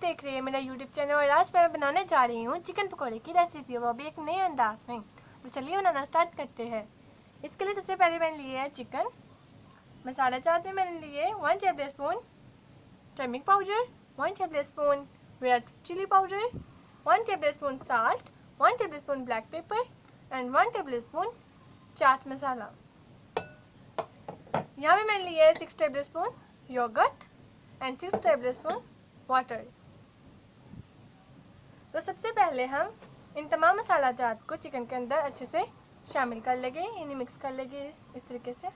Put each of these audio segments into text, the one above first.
देख रहे हैं मेरा यूट्यूब चैनल और आज मैं बनाने जा रही हूँ चिकन पकौड़े की रेसिपी, वो भी एक नए अंदाज में। तो चलिए बनाना स्टार्ट करते हैं। इसके लिए सबसे पहले मैंने लिए है चिकन। मसाला चाट में मैंने लिए 1 tablespoon turmeric powder, 1 tablespoon red chilli powder, 1 tablespoon salt, 1 tablespoon black pepper and 1 tablespoon chaat masala. यहाँ पे मैंने लिया है 6 tablespoon yogurt and 6 tablespoon water. तो सबसे पहले हम इन तमाम मसाला जात को चिकन के अंदर अच्छे से शामिल कर लेंगे, इन्हें मिक्स कर लेंगे इस तरीके से।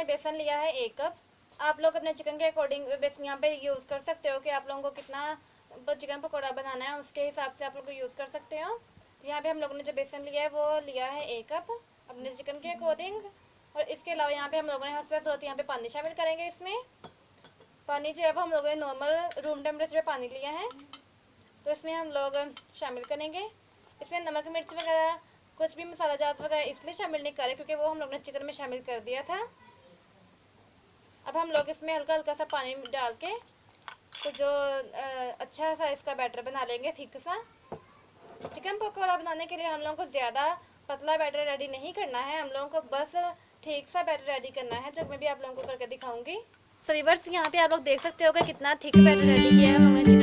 बेसन लिया है 1 कप। आप लोग अपने चिकन के अकॉर्डिंग बेसन यहाँ पे यूज़ कर सकते हो कि आप लोगों को कितना चिकन पकौड़ा बनाना है, उसके हिसाब से आप लोग यूज़ कर सकते हो। तो यहाँ पे हम लोगों ने जो बेसन लिया है वो लिया है 1 कप अपने चिकन के अकॉर्डिंग। और इसके अलावा यहाँ पे हम लोगों ने यहाँ पे पानी शामिल करेंगे। इसमें पानी जो है वो हम लोगों ने नॉर्मल रूम टेम्परेचर पे पानी लिया है, तो इसमें हम लोग शामिल करेंगे। इसमें नमक मिर्च वगैरह कुछ भी मसाला जात वगैरह इसलिए शामिल नहीं करें क्योंकि वो हम लोग ने चिकन में शामिल कर दिया था। अब हम लोग इसमें हल्का हल्का सा पानी डाल के तो जो अच्छा सा इसका बैटर बना लेंगे, थिक सा। चिकन पकौड़ा बनाने के लिए हम लोगों को ज़्यादा पतला बैटर रेडी नहीं करना है, हम लोगों को बस ठीक सा बैटर रेडी करना है, जो मैं भी आप लोगों को करके दिखाऊंगी। सो व्यूअर्स, यहाँ पे आप लोग देख सकते हो कि कितना थिक बैटर रेडी किया है हम लोगों ने